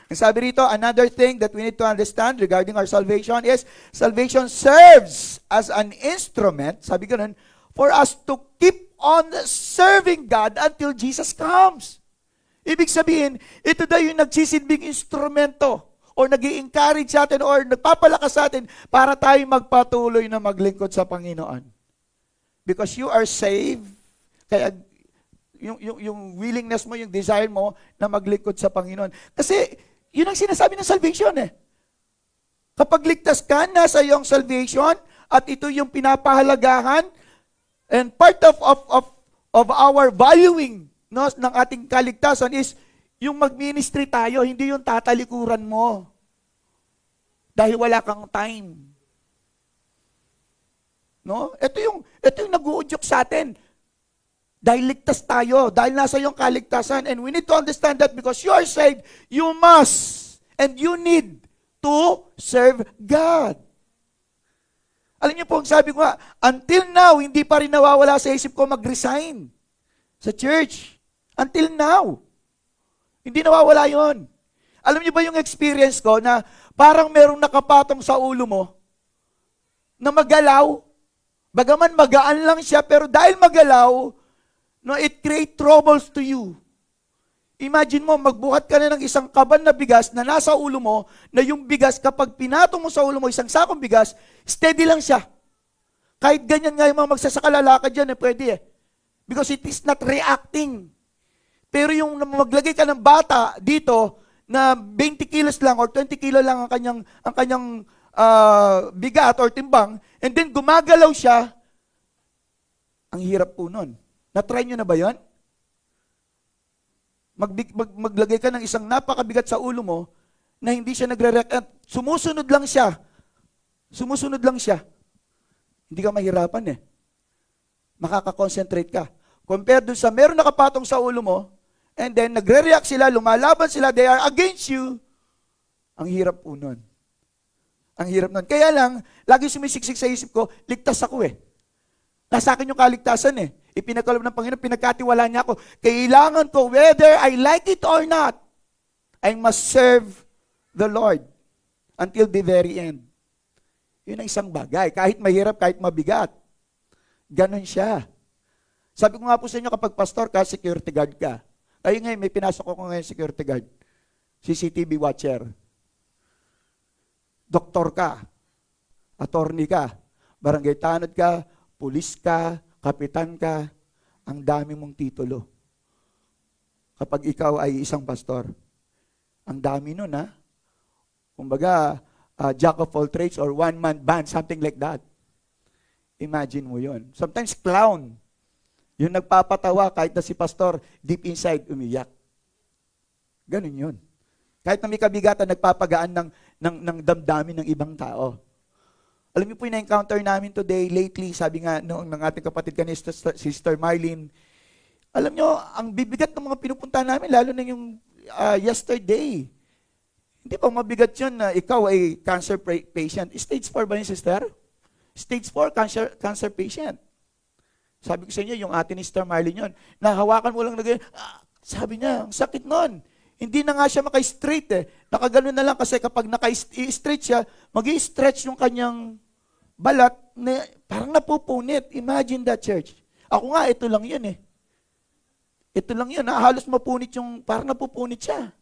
Ang sabi rito, another thing that we need to understand regarding our salvation is, salvation serves as an instrument, sabi ko nun, for us to keep on serving God until Jesus comes. Ibig sabihin, ito daw yung nagsisilbing instrumento or nag-i-encourage sa atin or nagpapalakas sa atin para tayo magpatuloy na maglingkod sa Panginoon. Because you are saved, kaya yung willingness mo, yung desire mo na maglingkod sa Panginoon. Kasi yun ang sinasabi ng salvation eh. Kapag ligtas ka, nasa iyong salvation at ito yung pinapahalagahan and part of our valuing ng ating kaligtasan is yung mag-ministry tayo, hindi yung tatalikuran mo. Dahil wala kang time. No? Ito yung nag-uudyok sa atin. Dahil ligtas tayo, dahil nasa iyong kaligtasan. And we need to understand that because you are saved, you must and you need to serve God. Alam niyo po, ang sabi ko nga, until now, hindi pa rin nawawala sa isip ko mag-resign sa church. Until now. Hindi nawawala yon. Alam niyo ba yung experience ko na parang merong nakapatong sa ulo mo na magalaw? Bagaman magaan lang siya, pero dahil magalaw, no, it create troubles to you. Imagine mo, magbuhat ka na ng isang kaban na bigas na nasa ulo mo, na yung bigas, kapag pinatong mo sa ulo mo, isang sakong bigas, steady lang siya. Kahit ganyan nga yung mga magsasakalalakad dyan, pwede eh. Because it is not reacting. Pero yung maglagay ka ng bata dito, na 20 kilos lang or 20 kilo lang ang kanyang bigat or timbang, and then gumagalaw siya, ang hirap po nun. Na-try nyo na ba yun? Maglagay ka ng isang napakabigat sa ulo mo na hindi siya nagre-react. Sumusunod lang siya. Sumusunod lang siya. Hindi ka mahirapan eh. Makaka-concentrate ka. Compared dun sa meron nakapatong sa ulo mo, and then nagre-react sila, lumalaban sila, they are against you. Ang hirap po nun. Ang hirap nun. Kaya lang, lagi sumisiksik sa isip ko, ligtas ako eh. Nasa akin yung kaligtasan eh. Ipinagkaloob ng Panginoon, pinagkatiwala niya ako. Kailangan ko, whether I like it or not, I must serve the Lord until the very end. Yun ang isang bagay. Kahit mahirap, kahit mabigat. Ganon siya. Sabi ko nga po sa inyo, kapag pastor ka, security guard ka. Ayun ngayon, may pinasok ko ngayon security guard. CCTV watcher. Doktor ka. Attorney ka. Barangay tanod ka. Pulis ka. Kapitan ka. Ang dami mong titulo. Kapag ikaw ay isang pastor. Ang dami nun, ha? Kumbaga, jack of all trades or one-man band, something like that. Imagine mo yun. Sometimes clown. Yung nagpapatawa kahit na si pastor, deep inside, umiyak. Ganun yun. Kahit na may kabigatan, nagpapagaan ng damdamin ng ibang tao. Alam niyo po yung na-encounter namin today, lately, sabi nga ng ating kapatid kanina, Sister Marlene, alam niyo, ang bibigat ng mga pinupunta namin, lalo na yung yesterday. Hindi pa mabigat yun na ikaw ay cancer patient. Stage 4 ba yun, sister? Stage 4 cancer patient. Sabi ko sa inyo, yung atin ni Sister Marlene yun, nahawakan mo lang na ganyan, sabi niya, ang sakit nun. Hindi na nga siya maka-straight eh. Nakagano na lang kasi kapag naka-straight siya, mag-i-stretch yung kanyang balat, na, parang napupunit. Imagine that, church. Ako nga, ito lang yun eh. Ito lang yun, halos mapunit yung, parang napupunit siya.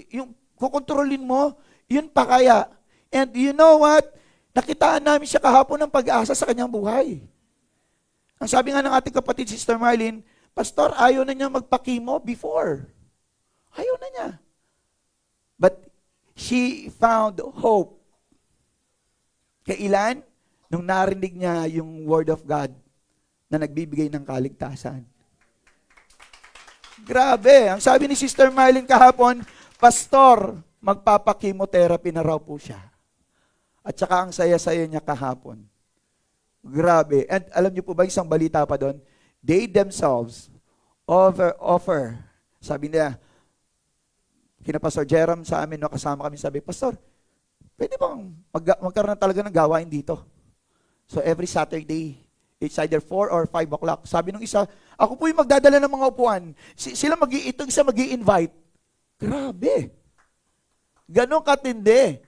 Yung kukontrolin mo, yun pa kaya. And you know what? Nakitaan namin siya kahapon ng pag-asa sa kanyang buhay. Ang sabi nga ng ating kapatid, Sister Marlene, Pastor, ayaw na niya magpa-chemo before. Ayaw na niya. But she found hope. Kailan? Nung narinig niya yung Word of God na nagbibigay ng kaligtasan. Grabe. Ang sabi ni Sister Marlene kahapon, Pastor, magpapa-chemotherapy na raw po siya. At saka ang saya-saya niya kahapon. Grabe. And alam niyo po ba, isang balita pa doon? They themselves offer. Sabi niya, kina Pastor Jerome sa amin, no, kasama kami, sabi, Pastor, pwede bang magkaroon talaga ng gawain dito? So every Saturday, it's either 4 or 5 o'clock. Sabi nung isa, ako po yung magdadala ng mga upuan. Sila itong isa mag-i-invite. Grabe. Ganon katindi.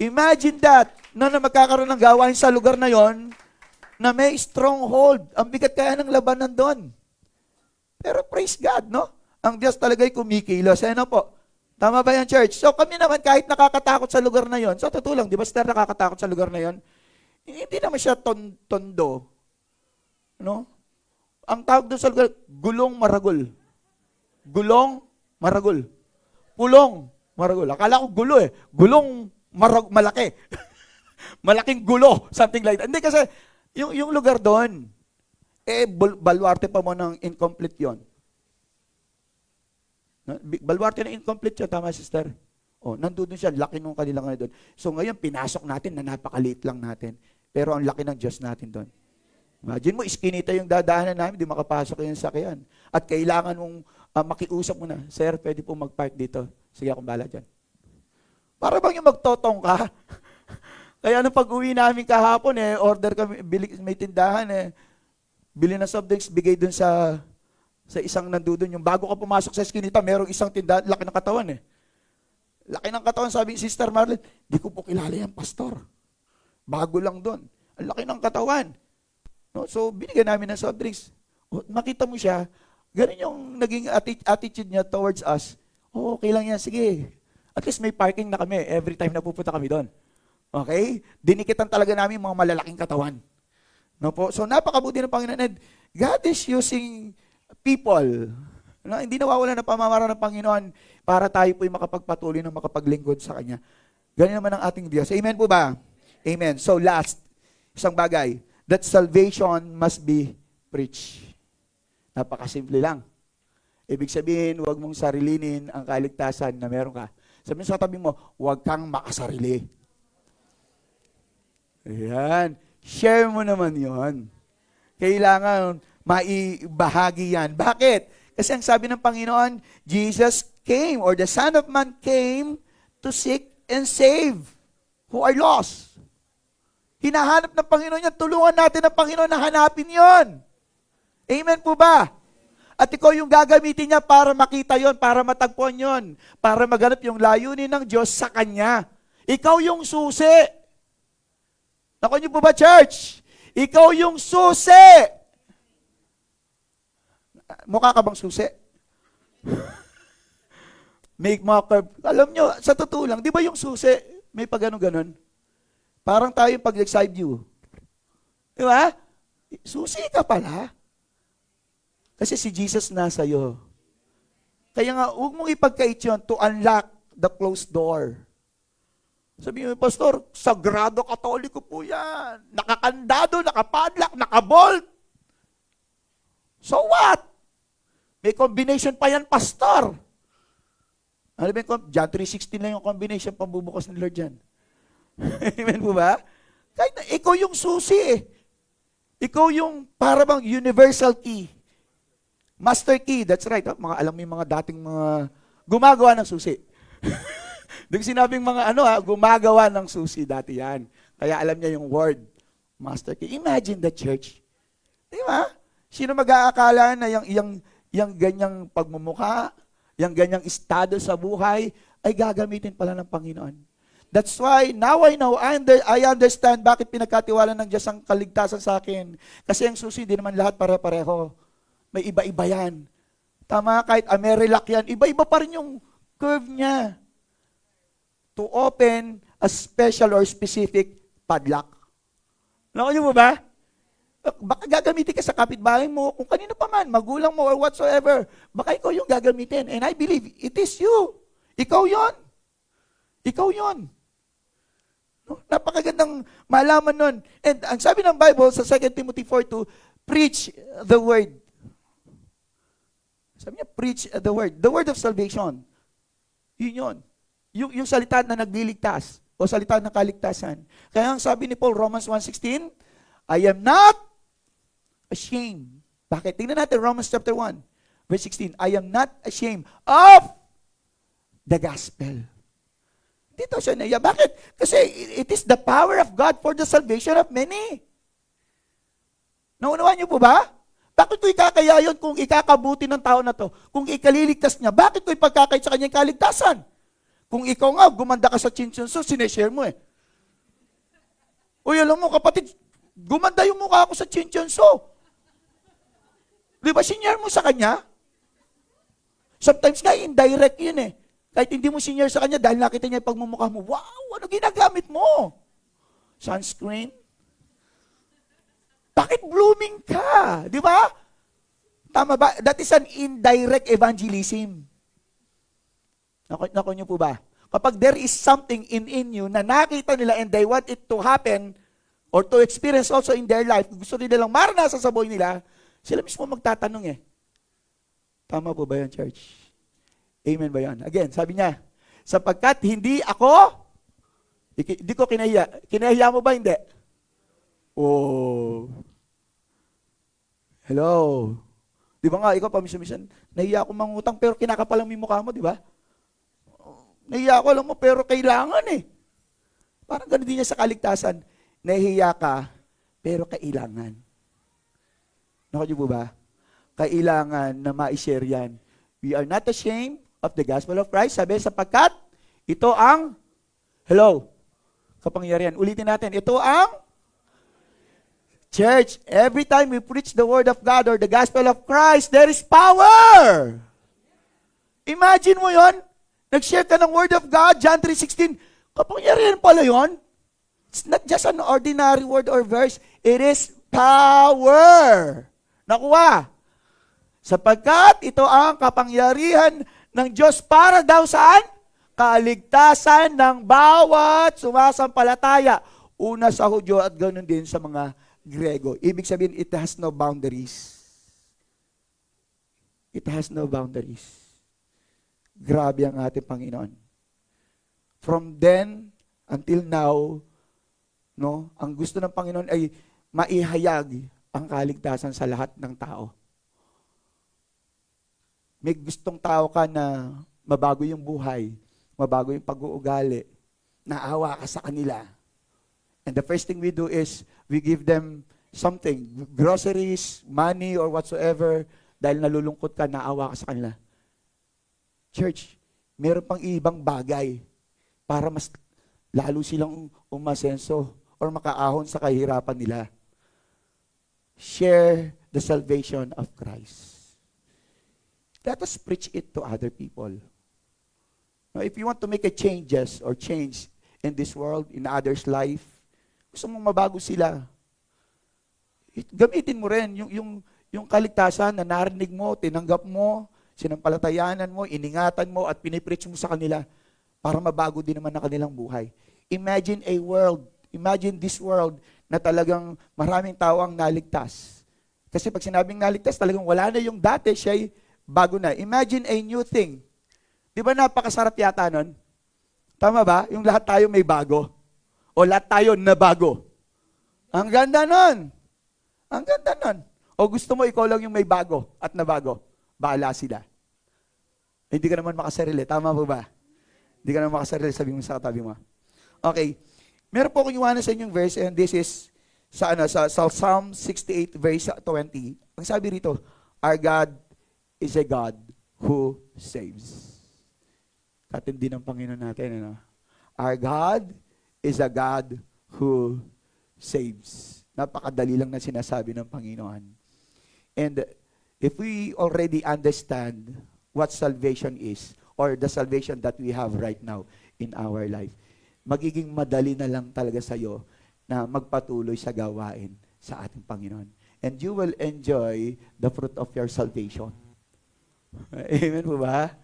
Imagine that, na magkakaroon ng gawain sa lugar na yon, na may stronghold. Ang bigat kaya ng labanan doon. Pero praise God, no? Ang Diyos talaga'y kumikilos. Ano po? Tama ba yan, church? So kami naman, kahit nakakatakot sa lugar na yon, sa totoo lang, di ba, Sir, nakakatakot sa lugar na yon? Hindi naman siya tondo. No? Ang tawag doon sa lugar, gulong maragol. Gulong maragol. Pulong maragol. Akala ko gulo eh. Gulong malaki. Malaking gulo. Something like that. Hindi kasi, yung lugar doon, baluarte pa mo ng incomplete yon. Baluarte na incomplete siya, tama, sister? Nandun siya, laki nung kanilang doon. So ngayon, pinasok natin na napakaliit lang natin. Pero ang laki ng Diyos natin doon. Imagine mo, iskinita yung dadaanan namin, di makapasok yung sakyan. At kailangan mong makiusap mo na, Sir, pwede po mag-park dito. Sige, akong bala dyan. Para bang yung magtotong ka? Kaya nung pag-uwi namin kahapon, order kami, may tindahan, bili na soft drinks, bigay dun sa isang nandudun. Yung bago ka pumasok sa eskinita, merong isang tindahan, laki ng katawan Laki ng katawan, sabi ni Sister Marlene, di ko po kilala yan, Pastor. Bago lang dun. Ang laki ng katawan. No? So, binigyan namin ng soft drinks. Makita mo siya, ganun yung naging attitude niya towards us. Okay lang yan, sige. At least may parking na kami every time na pupunta kami doon. Okay? Dinikitan talaga namin mga malalaking katawan. No po? So, napakabuti ng Panginoon. And God is using people. No? Hindi nawawala ng pamamaraan ng Panginoon para tayo po'y makapagpatuloy ng makapaglingkod sa Kanya. Ganyan naman ang ating Diyos. Amen po ba? Amen. So, last, isang bagay, that salvation must be preached. Napakasimple lang. Ibig sabihin, huwag mong sarilinin ang kaligtasan na meron ka. Sabihin sa tabi mo, huwag kang makasarili. Ayan. Share mo naman yon. Kailangan maibahagi yan. Bakit? Kasi ang sabi ng Panginoon, Jesus came, or the Son of Man came to seek and save who are lost. Hinahanap ng Panginoon yan. Tulungan natin ang Panginoon na hanapin yon. Amen po ba? At ikaw yung gagamitin niya para makita yon, para matagpuan yon, para maganap yung layunin ng Diyos sa Kanya. Ikaw yung susi. Naku niyo po ba, church? Ikaw yung susi. Mukha ka bang susi? Make mga curve. Alam nyo, sa totoo lang, di ba yung susi, may pag ganon? Parang tayo pag side view. Di ba? Susi ka pala. Kasi si Jesus nasa iyo. Kaya nga, huwag mong ipagkait yun to unlock the closed door. Sabi mo, Pastor, sagrado katoliko po yan. Nakakandado, nakapadlock, nakabolt. So what? May combination pa yan, Pastor. Ano ba yung John 3:16 lang yung combination pambubukas ng Lord dyan. Amen po ba? Kahit na, ikaw yung susi Ikaw yung para bang universal key. Master key, that's right. Mga, alam mo yung mga dating mga gumagawa ng susi. Doon sinabing mga gumagawa ng susi dati yan. Kaya alam niya yung word, master key. Imagine the church. Di ba? Sino mag-aakala na yung ganyang pagmumukha, yung ganyang estado sa buhay, ay gagamitin pala ng Panginoon. That's why, now I know, I understand bakit pinagkatiwala ng Diyos ang kaligtasan sa akin. Kasi ang susi, hindi naman lahat pare-pareho. May iba-iba yan. Tama, kahit Amerilac yan, iba-iba pa rin yung curve niya. To open a special or specific padlock. Naku niyo po ba? Baka gagamitin ka sa kapitbahay mo, kung kanino pa man, magulang mo or whatsoever. Baka ikaw yung gagamitin. And I believe, it is you. Ikaw yon. Ikaw yon. No? Napakagandang malaman nun. And ang sabi ng Bible sa 2 Timothy 4:2, preach the word. Sabi niya, preach the word. The word of salvation. Yun yun. Yung salita na nagliligtas o salita ng kaligtasan. Kaya ang sabi ni Paul, Romans 1:16, I am not ashamed. Bakit? Tingnan natin Romans chapter 1, verse 16. I am not ashamed of the gospel. Dito siya naiya. Bakit? Kasi it is the power of God for the salvation of many. Naunawaan niyo po ba? Bakit ko ikakaya yun kung ikakabuti ng tao na to? Kung ikaliligtas niya, bakit ko ipagkakait sa kanya yung kaligtasan? Kung ikaw nga, gumanda ka sa chinchonso, sineshare mo eh. Uy, alam mo kapatid, gumanda yung mukha ko sa chinchonso. Di ba, sinare mo sa kanya? Sometimes nga, indirect yun eh. Kahit hindi mo sinare sa kanya, dahil nakita niya yung pagmumukha mo, wow, ano ginagamit mo? Sunscreen? Bakit blooming ka? Di ba? Tama ba? That is an indirect evangelism. Naku niyo po ba? Kapag there is something in you na nakita nila and they want it to happen or to experience also in their life, gusto nila lang maranasan sa buhay nila, sila mismo magtatanong eh. Tama po ba yan, church? Amen ba yan? Again, sabi niya, sapagkat hindi ko kinahiya. Kinahiya mo ba? Hindi. Oh. Hello. Di ba nga, ikaw paminsan-minsan, nahiya ako mangutang pero kinakapalang may mukha mo, di ba? Nahiya ako lang mo pero kailangan eh. Parang ganun din niya sa kaligtasan. Nahiya ka pero kailangan. Naku niyo po ba? Kailangan na ma-share yan. We are not ashamed of the gospel of Christ. Sabi, sapagkat ito ang, kapangyarihan. Ulitin natin, ito ang, church, every time we preach the word of God or the gospel of Christ, there is power. Imagine mo yon. Nag-share ka ng word of God, John 3:16. Kapangyarihan pala yon. It's not just an ordinary word or verse. It is power. Nakuha. Sapagkat ito ang kapangyarihan ng Diyos para daw saan? Kaligtasan ng bawat sumasampalataya. Una sa Hudyo at ganoon din sa mga Grego. Ibig sabihin, it has no boundaries. It has no boundaries. Grabe ang ating Panginoon. From then until now, no, ang gusto ng Panginoon ay maihayag ang kaligtasan sa lahat ng tao. May gustong tao ka na mabago yung buhay, mabago yung pag-uugali, naawa ka sa kanila. And the first thing we do is we give them something, groceries, money, or whatsoever, dahil nalulungkot ka, naawa ka sa kanila. Church, meron pang ibang bagay para mas lalo silang umasenso or makaahon sa kahirapan nila. Share the salvation of Christ. Let us preach it to other people. Now, if you want to make a change in this world, in others' life, gusto mong mabago sila, gamitin mo rin yung kaligtasan na narinig mo, tinanggap mo, sinampalatayanan mo, iningatan mo, at pinipreach mo sa kanila para mabago din naman ang kanilang buhay. Imagine this world na talagang maraming tao ang naligtas. Kasi pag sinabing naligtas, talagang wala na yung dati, siya'y bago na. Imagine a new thing. Di ba napakasarap yata nun? Tama ba? Yung lahat tayo may bago. O lahat tayo na bago. Ang ganda nun. Ang ganda nun. O gusto mo ikaw lang yung may bago at na bago. Bahala sila. Hindi ka naman makasarili. Tama po ba? Hindi ka naman makasarili. Sabi mo sa katabi mo. Okay. Meron po akong iwanan sa inyong verse and this is sa Psalm 68 verse 20. Ang sabi rito, our God is a God who saves. Katindi ng Panginoon natin. Ano? Our God is a God who saves. Napakadali lang na sinasabi ng Panginoon. And if we already understand what salvation is, or the salvation that we have right now in our life, magiging madali na lang talaga sa'yo na magpatuloy sa gawain sa ating Panginoon. And you will enjoy the fruit of your salvation. Amen po ba?